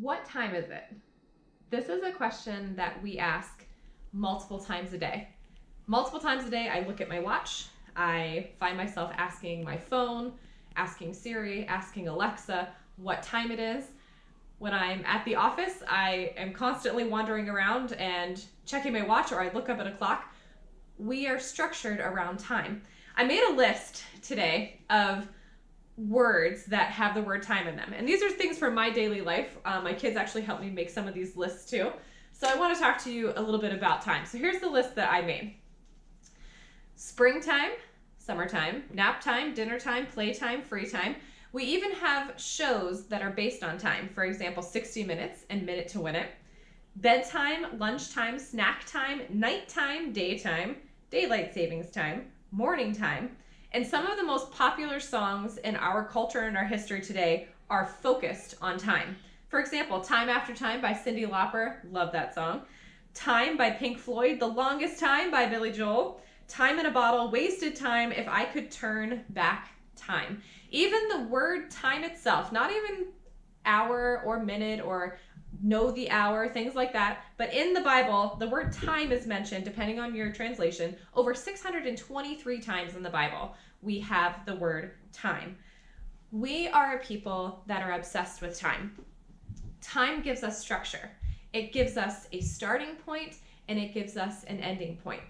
What time is it? This is a question that we ask multiple times a day. Multiple times a day, I look at my watch. I find myself asking my phone, asking Siri, asking Alexa what time it is. When I'm at the office, I am constantly wandering around and checking my watch, or I look up at a clock. We are structured around time. I made a list today of words that have the word time in them. And these are things from my daily life. My kids actually helped me make some of these lists too. So I want to talk to you a little bit about time. So here's the list that I made: springtime, summertime, nap time, dinner time, playtime, free time. We even have shows that are based on time. For example, 60 Minutes and Minute to Win It. Bedtime, lunchtime, snack time, nighttime, daytime, daylight savings time, morning time. And some of the most popular songs in our culture and our history today are focused on time. For example, Time After Time by Cyndi Lauper, love that song. Time by Pink Floyd, The Longest Time by Billy Joel, Time in a Bottle, Wasted Time, If I Could Turn Back Time. Even the word time itself, not even hour or minute or know the hour, things like that. But in the Bible, the word time is mentioned, depending on your translation, over 623 times in the Bible. We have the word time. We are a people that are obsessed with time. Time gives us structure. It gives us a starting point and it gives us an ending point.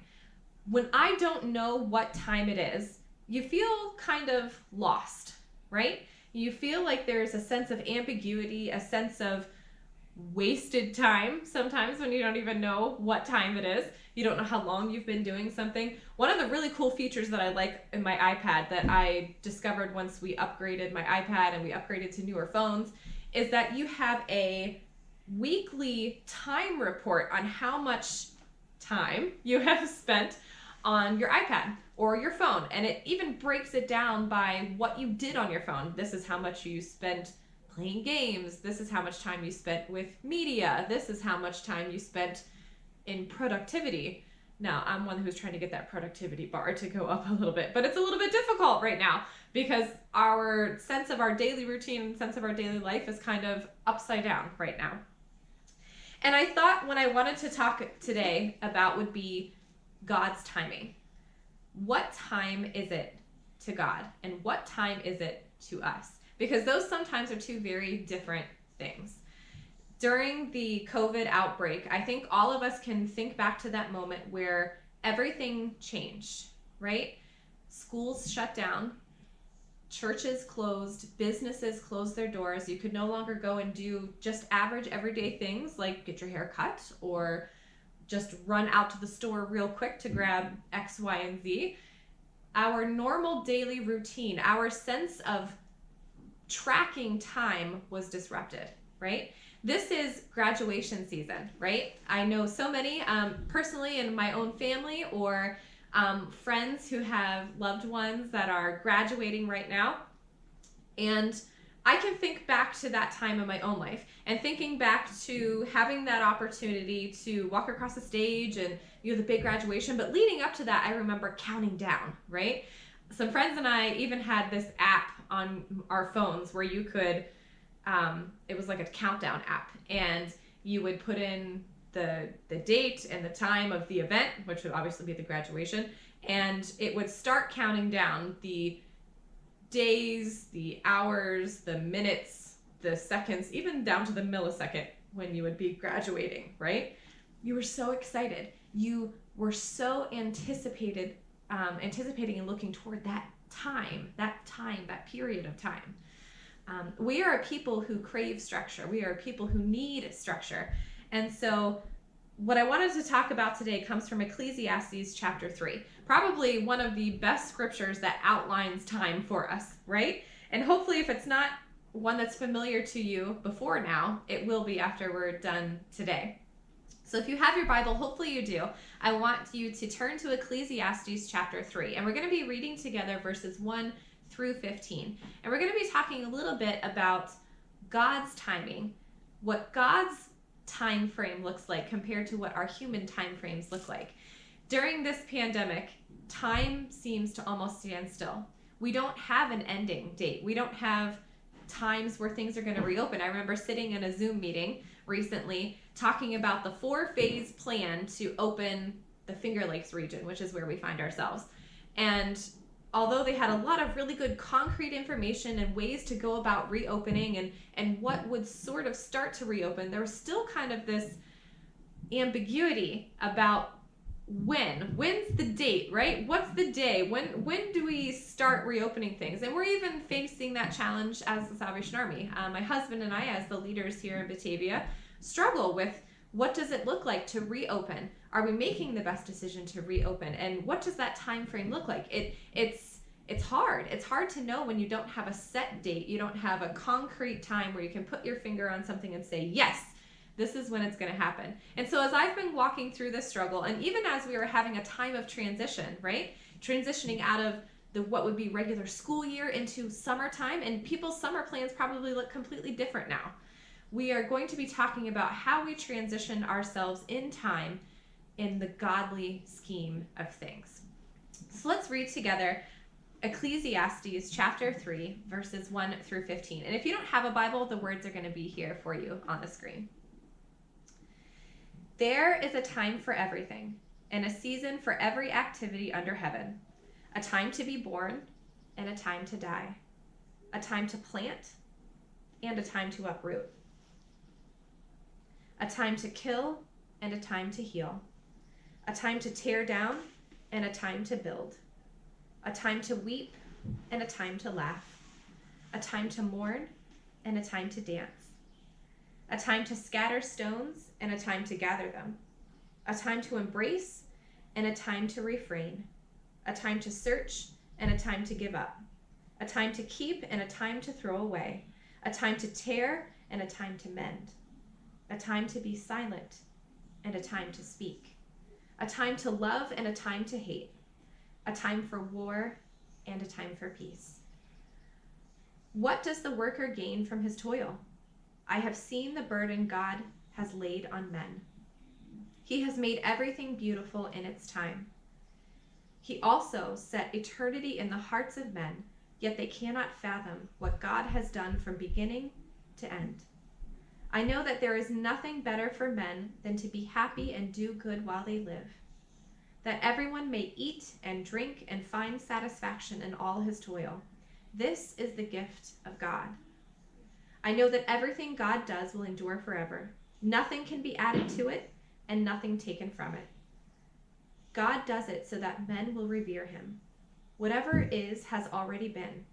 When I don't know what time it is, you feel kind of lost, right? You feel like there's a sense of ambiguity, a sense of wasted time sometimes when you don't even know what time it is. You don't know how long you've been doing something. One of the really cool features that I like in my iPad that I discovered once we upgraded my iPad and we upgraded to newer phones is that you have a weekly time report on how much time you have spent on your iPad or your phone. And it even breaks it down by what you did on your phone. This is how much you spent playing games. This is how much time you spent with media. This is how much time you spent in productivity. Now, I'm one who's trying to get that productivity bar to go up a little bit, but it's a little bit difficult right now because our sense of our daily routine and sense of our daily life is kind of upside down right now. And I thought what I wanted to talk today about would be God's timing. What time is it to God and what time is it to us? Because those sometimes are two very different things. During the COVID outbreak, I think all of us can think back to that moment where everything changed, right? Schools shut down, churches closed, businesses closed their doors. You could no longer go and do just average everyday things like get your hair cut or just run out to the store real quick to grab X, Y, and Z. Our normal daily routine, our sense of tracking time was disrupted, right? This is graduation season, right? I know so many personally in my own family or friends who have loved ones that are graduating right now. And I can think back to that time in my own life and thinking back to having that opportunity to walk across the stage and the big graduation. But leading up to that, I remember counting down, right? Some friends and I even had this app on our phones where you could, it was like a countdown app, and you would put in the date and the time of the event, which would obviously be the graduation, and it would start counting down the days, the hours, the minutes, the seconds, even down to the millisecond when you would be graduating, right? You were so excited. You were so anticipating and looking toward that period of time. We are a people who crave structure. We are people who need structure. And so what I wanted to talk about today comes from Ecclesiastes chapter 3. Probably one of the best scriptures that outlines time for us, right? And hopefully if it's not one that's familiar to you before now, it will be after we're done today. So if you have your Bible, hopefully you do, I want you to turn to Ecclesiastes chapter 3. And we're going to be reading together verses 1 through 15. And we're going to be talking a little bit about God's timing, what God's time frame looks like compared to what our human time frames look like. During this pandemic, time seems to almost stand still. We don't have an ending date. We don't have times where things are going to reopen. I remember sitting in a Zoom meeting recently talking about the 4-phase plan to open the Finger Lakes region, which is where we find ourselves. And although they had a lot of really good concrete information and ways to go about reopening and what would sort of start to reopen, there was still kind of this ambiguity about when's the date, right? What's the day? When do we start reopening things? And we're even facing that challenge as the Salvation Army. My husband and I, as the leaders here in Batavia, struggle with what does it look like to reopen? Are we making the best decision to reopen? And what does that time frame look like? It's hard. It's hard to know when you don't have a set date. You don't have a concrete time where you can put your finger on something and say, yes, this is when it's going to happen. And so as I've been walking through this struggle, and even as we were having a time of transition, right? Transitioning out of what would be regular school year into summertime, and people's summer plans probably look completely different now. We are going to be talking about how we transition ourselves in time in the godly scheme of things. So let's read together Ecclesiastes chapter 3, verses 1 through 15. And if you don't have a Bible, the words are going to be here for you on the screen. There is a time for everything, and a season for every activity under heaven, a time to be born and a time to die, a time to plant and a time to uproot, a time to kill and a time to heal, a time to tear down and a time to build, a time to weep and a time to laugh, a time to mourn and a time to dance, a time to scatter stones and a time to gather them, a time to embrace and a time to refrain, a time to search and a time to give up, a time to keep and a time to throw away, a time to tear and a time to mend, a time to be silent and a time to speak, a time to love and a time to hate, a time for war and a time for peace. What does the worker gain from his toil? I have seen the burden God has laid on men. He has made everything beautiful in its time. He also set eternity in the hearts of men, yet they cannot fathom what God has done from beginning to end. I know that there is nothing better for men than to be happy and do good while they live, that everyone may eat and drink and find satisfaction in all his toil. This is the gift of God. I know that everything God does will endure forever. Nothing can be added to it and nothing taken from it. God does it so that men will revere him. Whatever is has already been,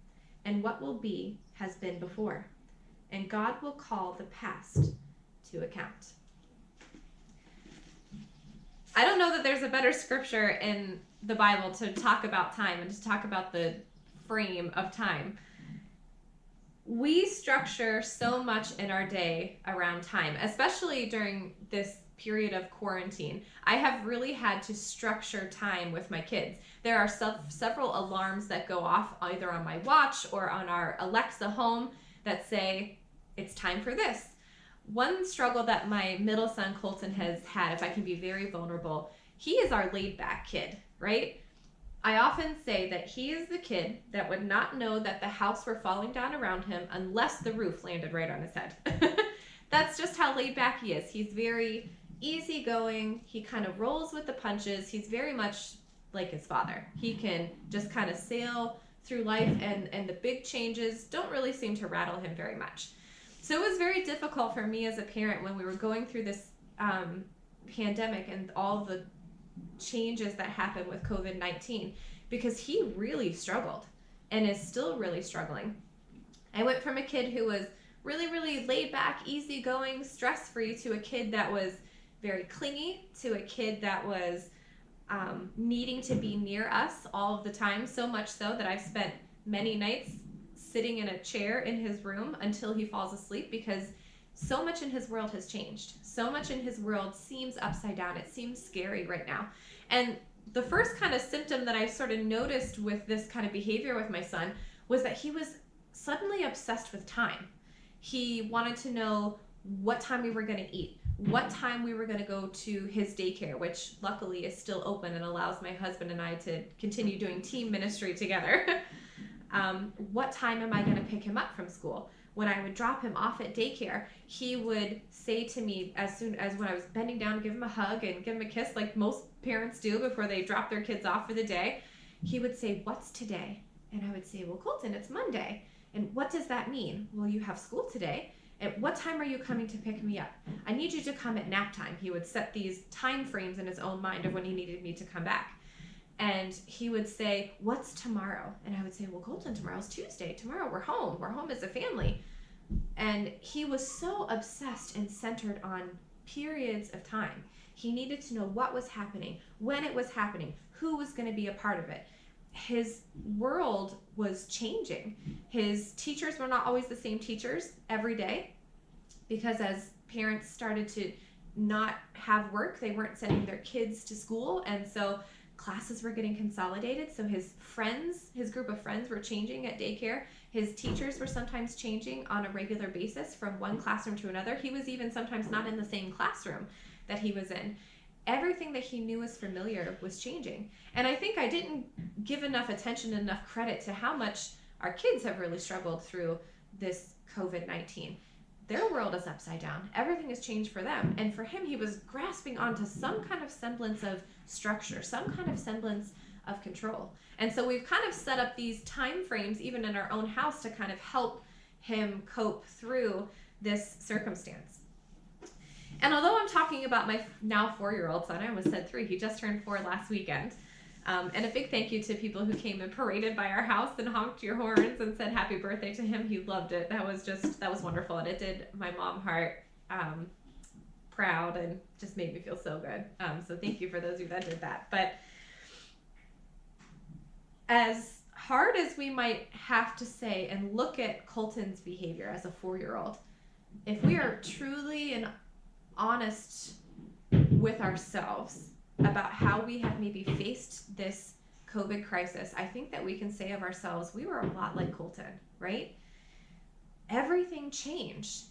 and what will be has been before, and God will call the past to account. I don't know that there's a better scripture in the Bible to talk about time and to talk about the frame of time. We structure so much in our day around time, especially during this period of quarantine. I have really had to structure time with my kids. There are several alarms that go off either on my watch or on our Alexa home that say, it's time for this. One struggle that my middle son Colton has had, if I can be very vulnerable, he is our laid back kid, right? I often say that he is the kid that would not know that the house were falling down around him unless the roof landed right on his head. That's just how laid back he is. He's very easygoing. He kind of rolls with the punches. He's very much like his father. He can just kind of sail through life, and the big changes don't really seem to rattle him very much. So it was very difficult for me as a parent when we were going through this pandemic and all the changes that happened with COVID-19, because he really struggled and is still really struggling. I went from a kid who was really, really laid back, easygoing, stress-free, to a kid that was very clingy, to a kid that was needing to be near us all of the time, so much so that I've spent many nights sitting in a chair in his room until he falls asleep, because so much in his world has changed. So much in his world seems upside down. It seems scary right now. And the first kind of symptom that I sort of noticed with this kind of behavior with my son was that he was suddenly obsessed with time. He wanted to know what time we were going to eat, what time we were going to go to his daycare, which luckily is still open and allows my husband and I to continue doing team ministry together. What time am I going to pick him up from school? when I would drop him off at daycare, he would say to me, as soon as when I was bending down to give him a hug and give him a kiss, like most parents do before they drop their kids off for the day, he would say, "What's today?" And I would say, "Well, Colton, it's Monday." "And what does that mean?" "Well, you have school today. At what time are you coming to pick me up?" "I need you to come at nap time." He would set these time frames in his own mind of when he needed me to come back. And he would say, "What's tomorrow?" And I would say, "Well, Colton, tomorrow's Tuesday. Tomorrow we're home. We're home as a family." And he was so obsessed and centered on periods of time. He needed to know what was happening, when it was happening, who was going to be a part of it. His world was changing. His teachers were not always the same teachers every day, because as parents started to not have work, they weren't sending their kids to school, and so classes were getting consolidated. So his group of friends were changing at daycare. His teachers were sometimes changing on a regular basis from one classroom to another. He was even sometimes not in the same classroom that he was in. Everything that he knew was familiar was changing. And I think I didn't give enough attention, enough credit to how much our kids have really struggled through this COVID-19. Their world is upside down. Everything has changed for them. And for him, he was grasping onto some kind of semblance of structure, some kind of semblance of control. And so we've kind of set up these time frames, even in our own house, to kind of help him cope through this circumstance. And although I'm talking about my now 4-year-old son, I almost said 3, he just turned 4 last weekend. And a big thank you to people who came and paraded by our house and honked your horns and said happy birthday to him. He loved it. That was wonderful. And it did my mom heart proud and just made me feel so good. So thank you for those of you that did that. But as hard as we might have to say and look at Colton's behavior as a 4-year-old, if we are truly and honest with ourselves about how we have maybe faced this COVID crisis, I think that we can say of ourselves, we were a lot like Colton, right? Everything changed.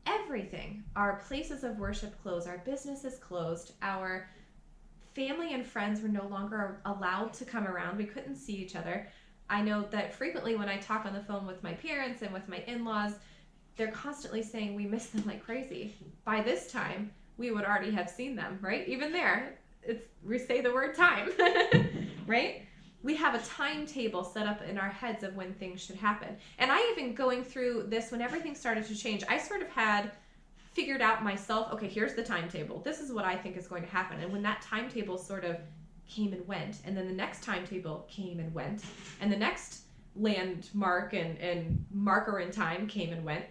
Everything. Our places of worship closed. Our businesses closed. Our family and friends were no longer allowed to come around. We couldn't see each other. I know that frequently when I talk on the phone with my parents and with my in-laws, they're constantly saying we miss them like crazy. By this time, we would already have seen them, right? Even there, we say the word time, right? We have a timetable set up in our heads of when things should happen. And I even going through this, when everything started to change, I sort of had figured out myself, okay, here's the timetable. This is what I think is going to happen. And when that timetable sort of came and went, and then the next timetable came and went, and the next landmark and marker in time came and went,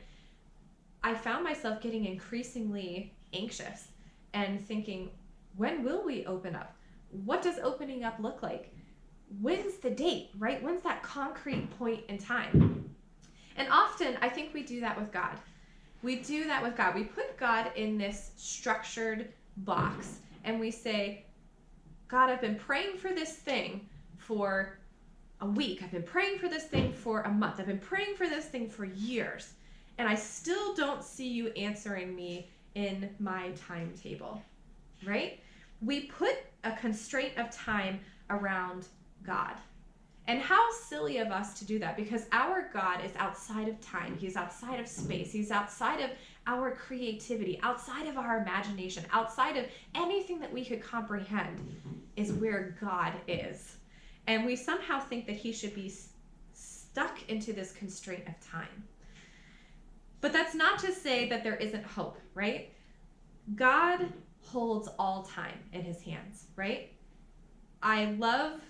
I found myself getting increasingly anxious and thinking, when will we open up? What does opening up look like? When's the date, right? When's that concrete point in time? And often I think we do that with God. We do that with God. We put God in this structured box and we say, God, I've been praying for this thing for a week. I've been praying for this thing for a month. I've been praying for this thing for years. And I still don't see you answering me in my timetable, right? We put a constraint of time around God. And how silly of us to do that, because our God is outside of time. He's outside of space. He's outside of our creativity, outside of our imagination, outside of anything that we could comprehend is where God is. And we somehow think that he should be stuck into this constraint of time. But that's not to say that there isn't hope, right? God holds all time in his hands, right? I love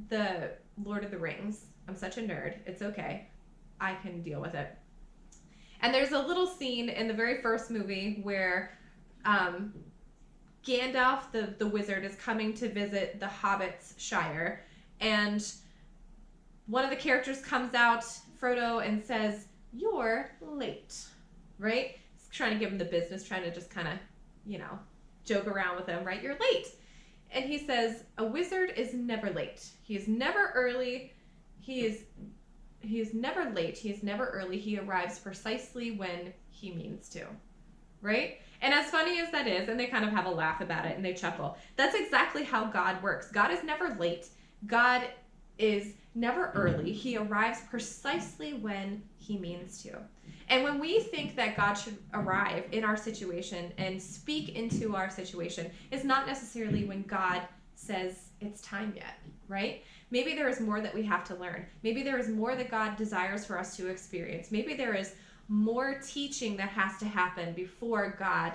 the Lord of the Rings. I'm such a nerd. It's okay. I can deal with it. And there's a little scene in the very first movie where Gandalf, the wizard, is coming to visit the Hobbit's Shire. And one of the characters comes out, Frodo, and says, "You're late," right? He's trying to give him the business, trying to just kind of, joke around with him, right? "You're late." And he says, "A wizard is never late. He is never early. He is never late. He is never early. He arrives precisely when he means to," right? And as funny as that is, and they kind of have a laugh about it and they chuckle, that's exactly how God works. God is never late. God is never early. He arrives precisely when he means to. And when we think that God should arrive in our situation and speak into our situation, it's not necessarily when God says it's time yet, right? Maybe there is more that we have to learn. Maybe there is more that God desires for us to experience. Maybe there is more teaching that has to happen before God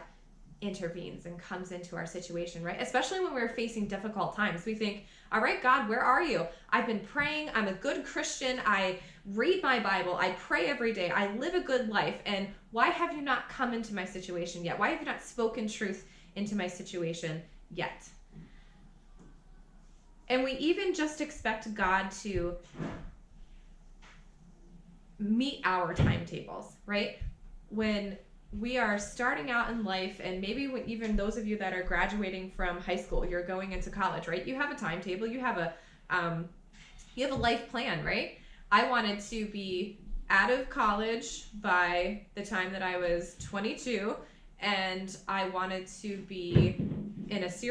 intervenes and comes into our situation, right? Especially when we're facing difficult times. We think, all right, God, where are you? I've been praying. I'm a good Christian. I read my Bible. I pray every day. I live a good life. And why have you not come into my situation yet? Why have you not spoken truth into my situation yet? And we even just expect God to meet our timetables, right? When we are starting out in life, and maybe when even those of you that are graduating from high school, you're going into college, right? You have a timetable, you have a life plan, right? I wanted to be out of college by the time that I was 22, and I wanted to be in a serious